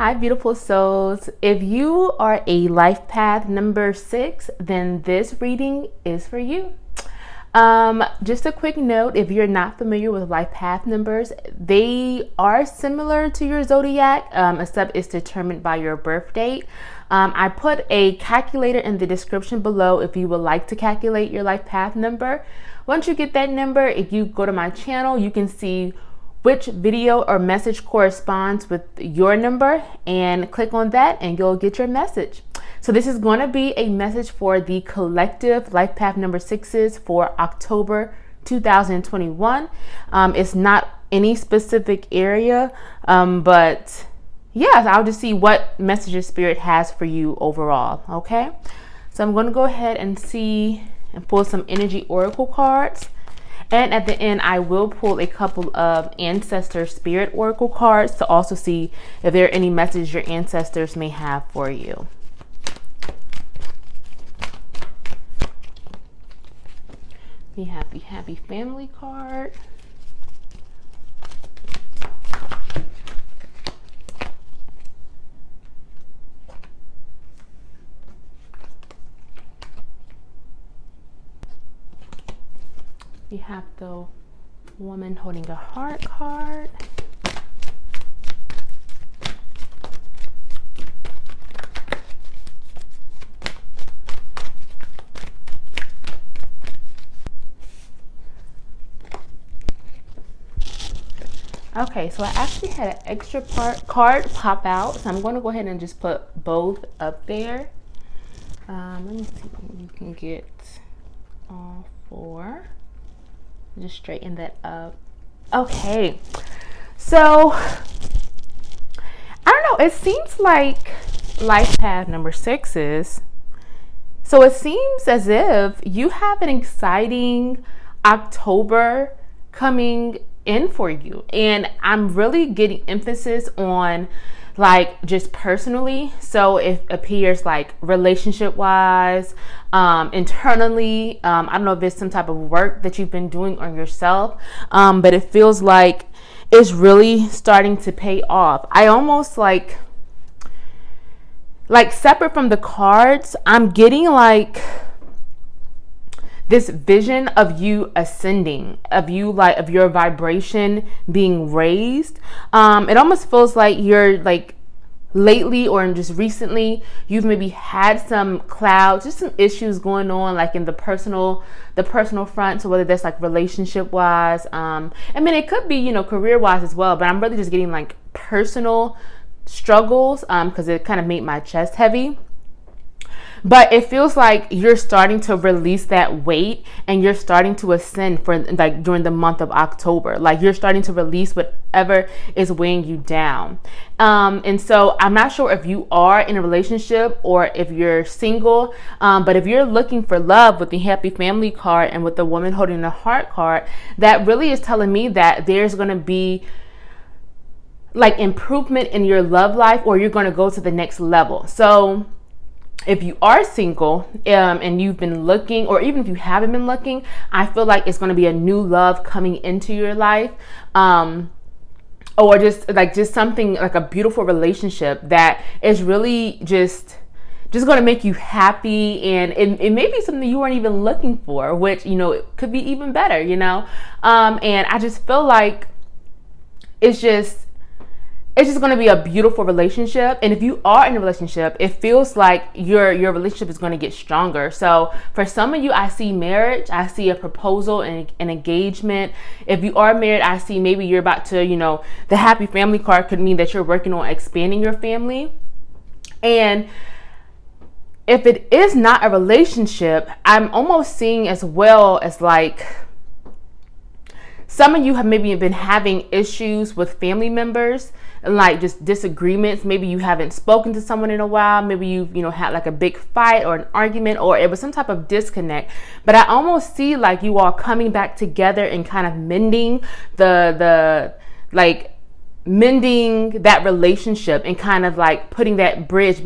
Hi, beautiful souls. If you are a life path number 6, then this reading is for you. Just a quick note, if you're not familiar with life path numbers, they are similar to your zodiac, except it's determined by your birth date. I put a calculator in the description below if you would like to calculate your life path number. Once you get that number, if you go to my channel, you can see which video or message corresponds with your number and click on that and you'll get your message. So this is going to be a message for the collective life path number 6s for October 2021. It's not any specific area, but yeah, I'll just see what messages Spirit has for you overall. Okay, so I'm going to go ahead and see and pull some energy oracle cards. And at the end, I will pull a couple of ancestor spirit oracle cards to also see if there are any messages your ancestors may have for you. We have the happy family card. We have the woman holding a heart card. Okay, so I actually had an extra card pop out, so I'm going to go ahead and just put both up there. Let me see if you can get all 4. Just straighten that up. Okay, so I don't know, it seems like life path number 6s, so it seems as if you have an exciting October coming in for you, and I'm really getting emphasis on like just personally. So it appears like relationship wise, internally, I don't know if it's some type of work that you've been doing on yourself, but it feels like it's really starting to pay off. I almost like separate from the cards, I'm getting like this vision of you ascending, of your vibration being raised. It almost feels like you're like lately or just recently, you've maybe had some clouds, just some issues going on like in the personal front. So whether that's like relationship wise, I mean, it could be, career wise as well, but I'm really just getting like personal struggles, because it kind of made my chest heavy. But it feels like you're starting to release that weight and you're starting to ascend for like during the month of October. Like you're starting to release whatever is weighing you down. And so I'm not sure if you are in a relationship or if you're single, but if you're looking for love with the happy family card and with the woman holding the heart card, that really is telling me that there's going to be like improvement in your love life, or you're going to go to the next level. So if you are single, and you've been looking, or even if you haven't been looking, I feel like it's going to be a new love coming into your life, or just something like a beautiful relationship that is really just going to make you happy, and it may be something you weren't even looking for, which it could be even better, and I just feel like it's just going to be a beautiful relationship. And if you are in a relationship, it feels like your relationship is going to get stronger. So for some of you, I see marriage, I see a proposal and an engagement. If you are married, I see maybe you're about to, the happy family card could mean that you're working on expanding your family. And if it is not a relationship, I'm almost seeing as well as like some of you have maybe been having issues with family members, like just disagreements. Maybe you haven't spoken to someone in a while. Maybe you've had like a big fight or an argument, or it was some type of disconnect. But I almost see like you all coming back together and kind of mending mending that relationship and kind of like building that bridge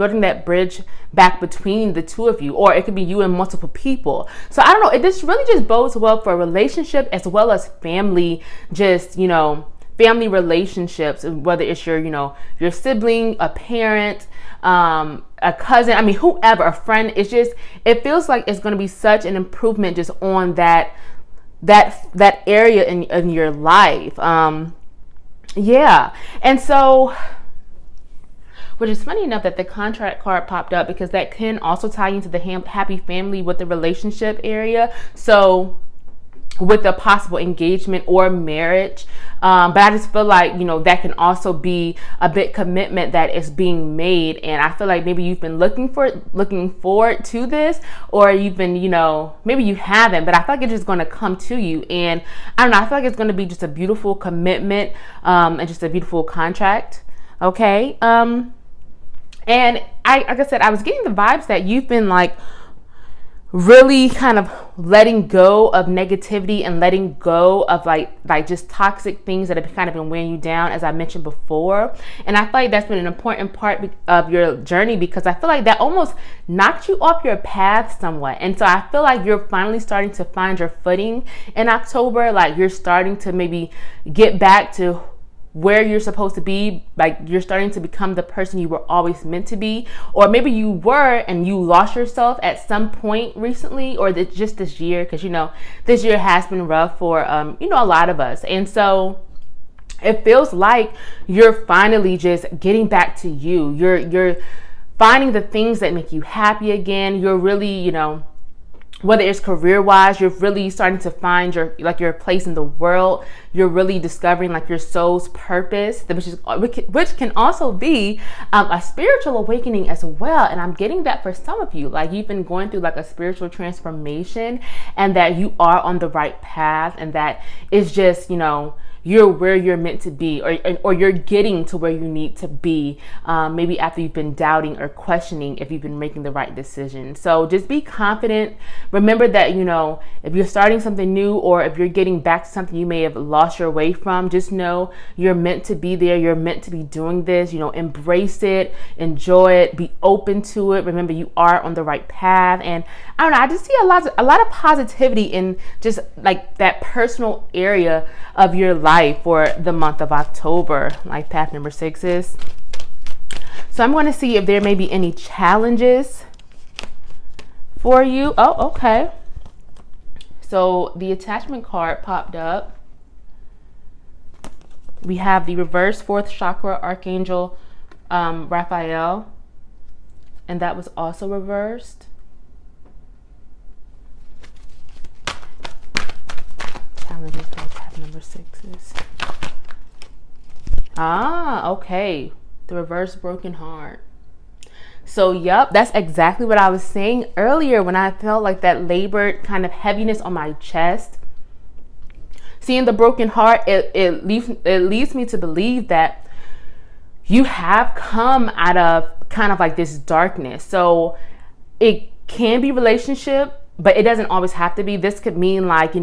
back between the two of you, or it could be you and multiple people. So I don't know, this really just bodes well for a relationship as well as family, just family relationships, whether it's your, your sibling, a parent, a cousin, I mean, whoever, a friend. It feels like it's going to be such an improvement just on that area in your life. Yeah. And so, which is funny enough that the contract card popped up, because that can also tie into the happy family with the relationship area. So with the possible engagement or marriage. But I just feel like, that can also be a big commitment that is being made. And I feel like maybe you've been looking forward to this, or you've been, maybe you haven't, but I feel like it's just going to come to you. And I don't know, I feel like it's going to be just a beautiful commitment, and just a beautiful contract. Okay. And like I said, I was getting the vibes that you've been like really kind of letting go of negativity and letting go of like just toxic things that have kind of been weighing you down, as I mentioned before. And I feel like that's been an important part of your journey, because I feel like that almost knocked you off your path somewhat. And so I feel like you're finally starting to find your footing in October. Like you're starting to maybe get back to where you're supposed to be. Like you're starting to become the person you were always meant to be, or maybe you were and you lost yourself at some point recently, or just this year, because this year has been rough for a lot of us. And so it feels like you're finally just getting back to you. You're finding the things that make you happy again. You're really, whether it's career-wise, you're really starting to find your place in the world. You're really discovering like your soul's purpose, which can also be a spiritual awakening as well. And I'm getting that for some of you, like you've been going through like a spiritual transformation, and that you are on the right path, and that it's just, you're where you're meant to be, or you're getting to where you need to be, maybe after you've been doubting or questioning if you've been making the right decision. So just be confident. Remember that, if you're starting something new, or if you're getting back to something you may have lost your way from, just know you're meant to be there. You're meant to be doing this. Embrace it, enjoy it, be open to it. Remember, you are on the right path. And I don't know, I just see a lot of positivity in just like that personal area of your life for the month of October. Life path number 6 is. So I'm going to see if there may be any challenges for you. Oh, okay. So the attachment card popped up. We have the reverse 4th chakra archangel, Raphael, and that was also reversed. Challenges for path number 6 is. Okay. The reverse broken heart. So, yep, that's exactly what I was saying earlier when I felt like that labored kind of heaviness on my chest. Seeing the broken heart, it leads me to believe that you have come out of kind of like this darkness. So it can be relationship, but it doesn't always have to be. This could mean like,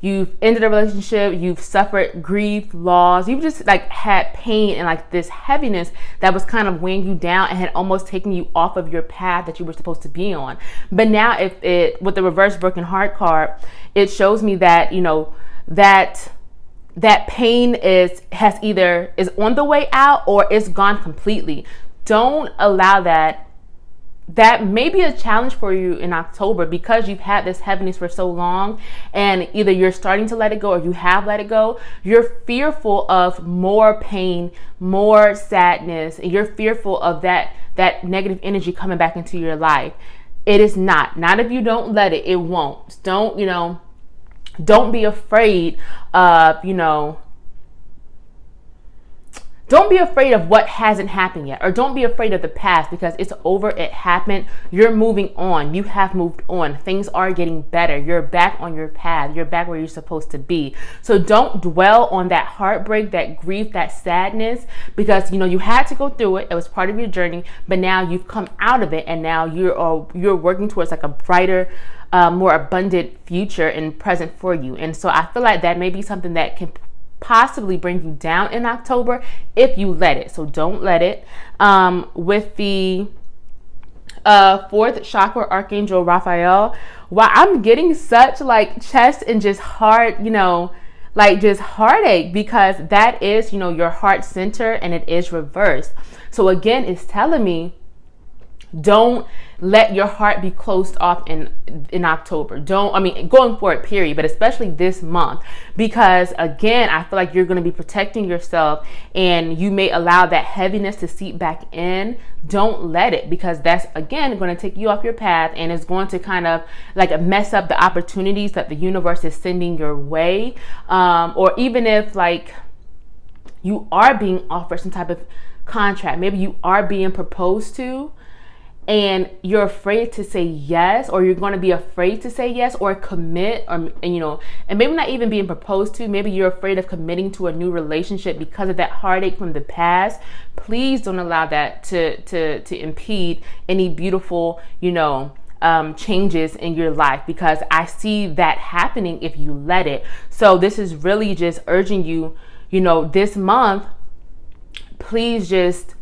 you've ended a relationship, you've suffered grief, loss, you've just like had pain and like this heaviness that was kind of weighing you down and had almost taken you off of your path that you were supposed to be on. But now with the reverse broken heart card, it shows me that, that pain is on the way out, or it's gone completely. Don't allow that may be a challenge for you in October, because you've had this heaviness for so long, and either you're starting to let it go or you have let it go. You're fearful of more pain, more sadness, and you're fearful of that negative energy coming back into your life. It is not if you don't let it, it won't. Don't be afraid of, don't be afraid of what hasn't happened yet, or don't be afraid of the past, because it's over. It happened. You're moving on. You have moved on. Things are getting better. You're back on your path. You're back where you're supposed to be. So don't dwell on that heartbreak, that grief, that sadness, because you had to go through it. It was part of your journey, but now you've come out of it, and now you're working towards like a brighter, more abundant future and present for you. And so I feel like that may be something that can possibly bring you down in October if you let it. So don't let it. With the 4th chakra archangel Raphael, wow, I'm getting such like chest and just heart, like just heartache, because that is, your heart center, and it is reversed. So again, it's telling me, don't let your heart be closed off in October. Going forward, period, but especially this month, because again, I feel like you're going to be protecting yourself, and you may allow that heaviness to seep back in. Don't let it, because that's again going to take you off your path, and it's going to kind of like mess up the opportunities that the universe is sending your way. Or even if like you are being offered some type of contract, maybe you are being proposed to, and you're afraid to say yes, or you're going to be afraid to say yes or commit, and maybe not even being proposed to, maybe you're afraid of committing to a new relationship because of that heartache from the past. Please don't allow that to impede any beautiful, changes in your life, because I see that happening if you let it. So this is really just urging you, this month, please just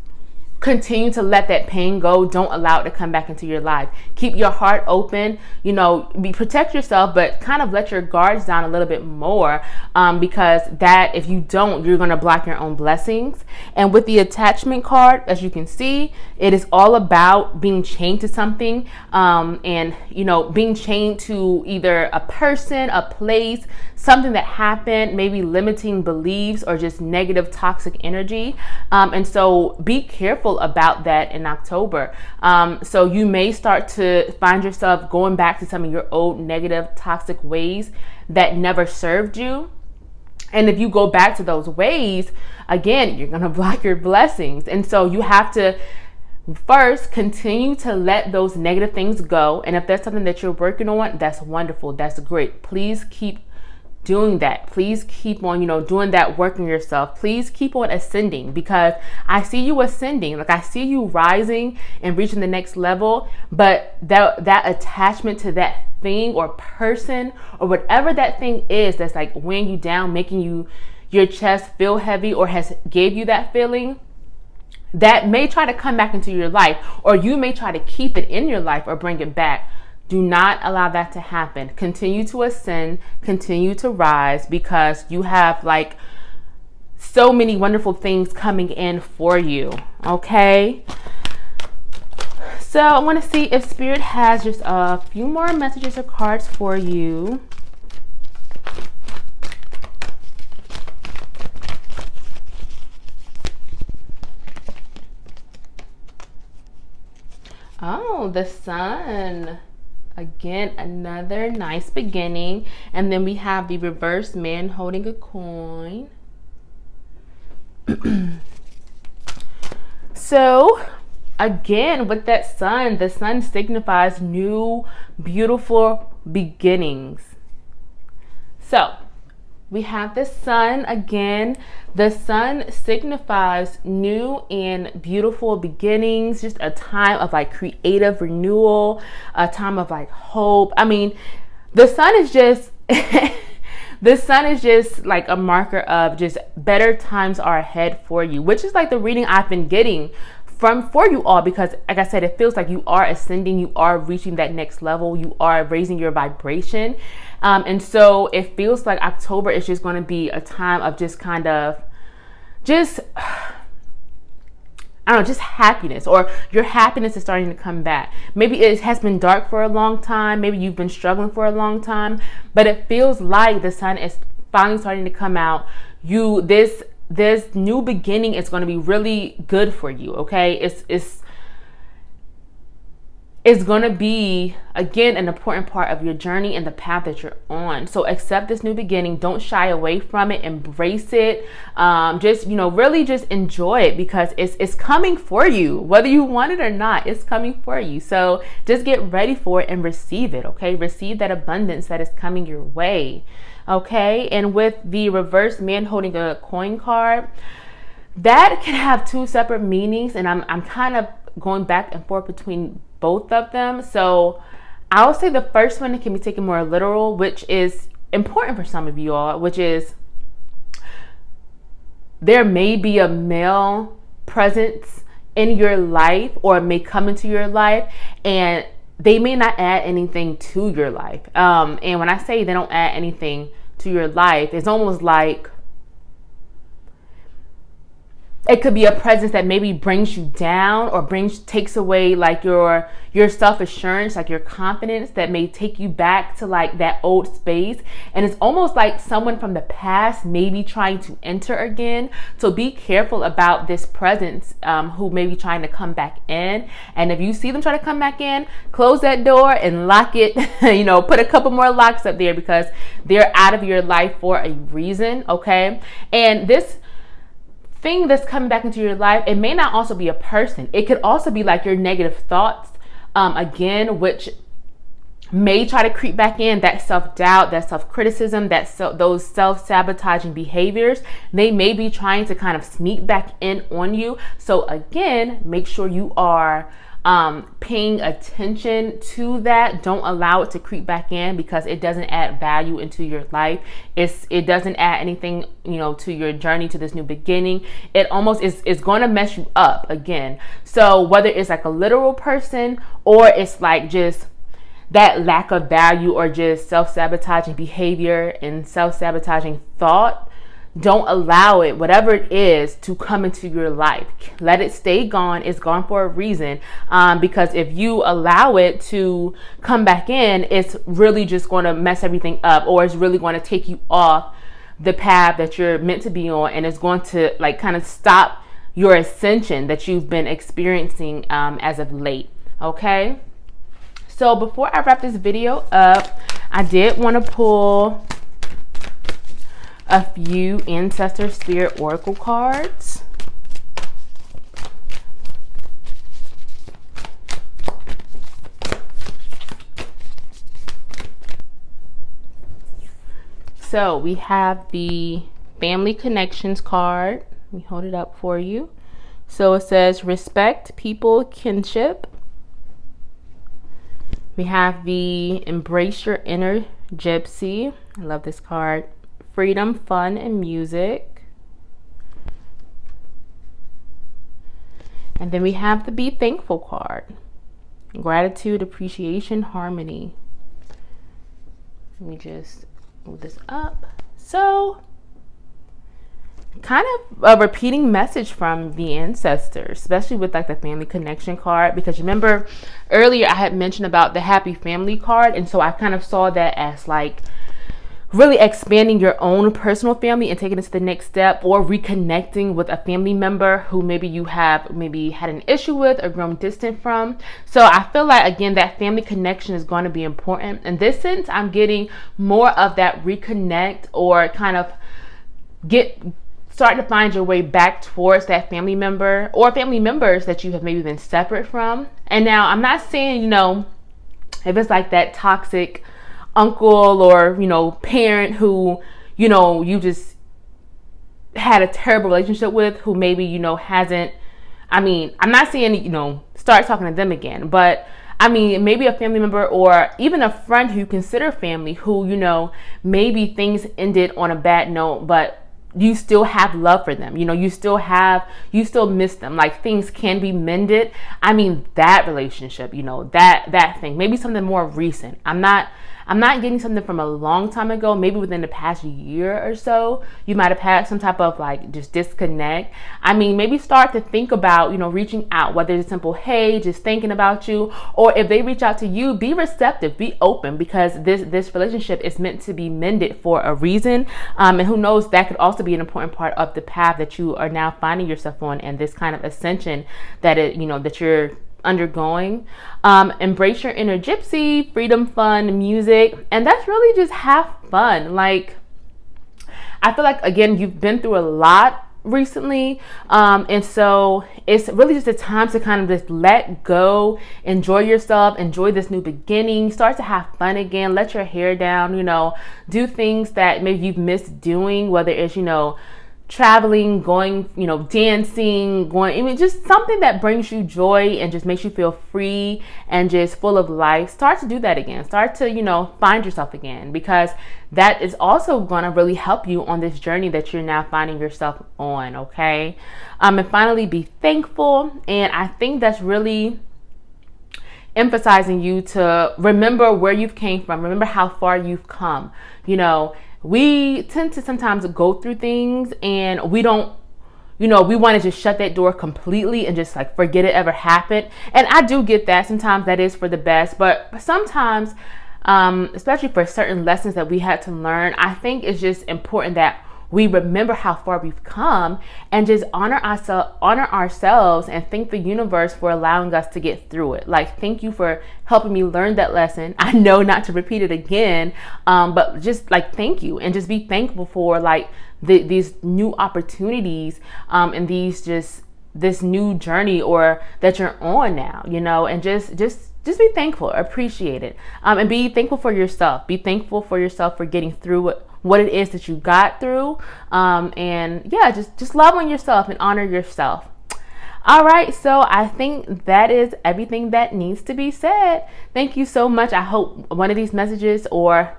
continue to let that pain go. Don't allow it to come back into your life. Keep your heart open, protect yourself, but kind of let your guards down a little bit more, because that, if you don't, you're going to block your own blessings. And with the attachment card, as you can see, it is all about being chained to something, and being chained to either a person, a place, something that happened, maybe limiting beliefs or just negative toxic energy. And so be careful about that in October. So you may start to find yourself going back to some of your old negative toxic ways that never served you. And if you go back to those ways, again, you're going to block your blessings. And so you have to first continue to let those negative things go. And if there's something that you're working on, that's wonderful. That's great. Please keep doing that. Please keep on, doing that work in yourself. Please keep on ascending, because I see you ascending. Like, I see you rising and reaching the next level, but that attachment to that thing or person or whatever that thing is that's like weighing you down, making your chest feel heavy, or has gave you that feeling, that may try to come back into your life, or you may try to keep it in your life or bring it back. Do not allow that to happen. Continue to ascend, continue to rise, because you have like so many wonderful things coming in for you. Okay. So I want to see if Spirit has just a few more messages or cards for you. Oh, the Sun. Again, another nice beginning. And then we have the reverse man holding a coin. So again, with that Sun, the Sun signifies new, beautiful beginnings. So we have the Sun again. The Sun signifies new and beautiful beginnings, just a time of like creative renewal, a time of like hope. I mean, the Sun is just the Sun is just like a marker of just better times are ahead for you, which is like the reading I've been getting for you all, because like I said, it feels like you are ascending, you are reaching that next level, you are raising your vibration. And so it feels like October is just going to be a time of just kind of just, I don't know, just happiness, or your happiness is starting to come back. Maybe it has been dark for a long time. Maybe you've been struggling for a long time, but it feels like the Sun is finally starting to come out. This new beginning is going to be really good for you. Okay. It's going to be, again, an important part of your journey and the path that you're on. So accept this new beginning. Don't shy away from it. Embrace it. Just, really just enjoy it, because it's coming for you. Whether you want it or not, it's coming for you. So just get ready for it and receive it. Okay. Receive that abundance that is coming your way. Okay. And with the reverse man holding a coin card, that can have two separate meanings. And I'm kind of going back and forth between both of them. So I would say the first one can be taken more literal, which is important for some of you all, which is there may be a male presence in your life, or may come into your life, and they may not add anything to your life. And when I say they don't add anything to your life, it's almost like it could be a presence that maybe brings you down or takes away like your self-assurance, like your confidence, that may take you back to like that old space. And it's almost like someone from the past maybe trying to enter again. So be careful about this presence who may be trying to come back in. And if you see them try to come back in, close that door and lock it, put a couple more locks up there, because they're out of your life for a reason. Okay. And this thing that's coming back into your life, it may not also be a person. It could also be like your negative thoughts, again, which may try to creep back in. That self-doubt, that self-criticism, those self-sabotaging behaviors, they may be trying to kind of sneak back in on you. So again, make sure you are paying attention to that. Don't allow it to creep back in, because it doesn't add value into your life. It doesn't add anything, to your journey, to this new beginning. It almost is going to mess you up again. So whether it's like a literal person, or it's like just that lack of value, or just self-sabotaging behavior and self-sabotaging thought, don't allow it, whatever it is, to come into your life. Let it stay gone. It's gone for a reason. Because if you allow it to come back in, it's really just going to mess everything up, or it's really going to take you off the path that you're meant to be on. And it's going to like kind of stop your ascension that you've been experiencing as of late. Okay. So before I wrap this video up, I did want to pull a few Ancestor Spirit Oracle cards. So we have the Family Connections card. Let me hold it up for you. So it says respect, people, kinship. We have the Embrace Your Inner Gypsy. I love this card. Freedom, fun, and music. And then we have the Be Thankful card. Gratitude, appreciation, harmony. Let me just move this up. So, kind of a repeating message from the ancestors, especially with like the Family Connection card, because remember earlier I had mentioned about the Happy Family card, and so I kind of saw that as like really expanding your own personal family and taking it to the next step, or reconnecting with a family member who maybe you have maybe had an issue with or grown distant from. So I feel like, again, that family connection is going to be important. In this sense, I'm getting more of that reconnect, or kind of start to find your way back towards that family member or family members that you have maybe been separate from. And now I'm not saying, if it's like that toxic uncle or parent who you just had a terrible relationship with, who maybe hasn't, I'm not saying start talking to them again, but maybe a family member or even a friend who you consider family, who maybe things ended on a bad note, but you still have love for them. You still miss them. Like, things can be mended. That relationship, that thing, maybe something more recent. I'm not getting something from a long time ago, maybe within the past year or so. You might have had some type of like just disconnect. Maybe start to think about, reaching out, whether it's simple, hey, just thinking about you, or if they reach out to you, be receptive, be open, because this relationship is meant to be mended for a reason. And who knows, that could also be an important part of the path that you are now finding yourself on, and this kind of ascension that that you're undergoing. Embrace your inner gypsy, freedom, fun, music, and that's really just have fun. Like, I feel like, again, you've been through a lot recently, and so it's really just a time to kind of just let go, enjoy yourself, enjoy this new beginning, start to have fun again, let your hair down, do things that maybe you've missed doing, whether it's traveling, going, dancing, just something that brings you joy and just makes you feel free and just full of life. Start to do that again. Start to, find yourself again, because that is also going to really help you on this journey that you're now finding yourself on. Okay. And finally, be thankful. And I think that's really emphasizing you to remember where you've came from, remember how far you've come. we tend to sometimes go through things and we don't, we want to just shut that door completely and just like forget it ever happened. And I do get that. Sometimes that is for the best, but sometimes, especially for certain lessons that we had to learn, I think it's just important that we remember how far we've come and just honor ourselves and thank the universe for allowing us to get through it. Like, thank you for helping me learn that lesson. I know not to repeat it again, but just like thank you, and just be thankful for like these new opportunities, and this new journey or that you're on now, and just be thankful, appreciate it, and be thankful for yourself. Be thankful for yourself for getting through what it is that you got through, and yeah, just love on yourself and honor yourself. All right, so I think that is everything that needs to be said. Thank you so much. I hope one of these messages or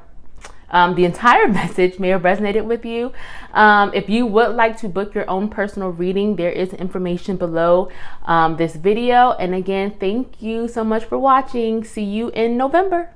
the entire message may have resonated with you. If you would like to book your own personal reading, there is information below this video. And again, thank you so much for watching. See you in November.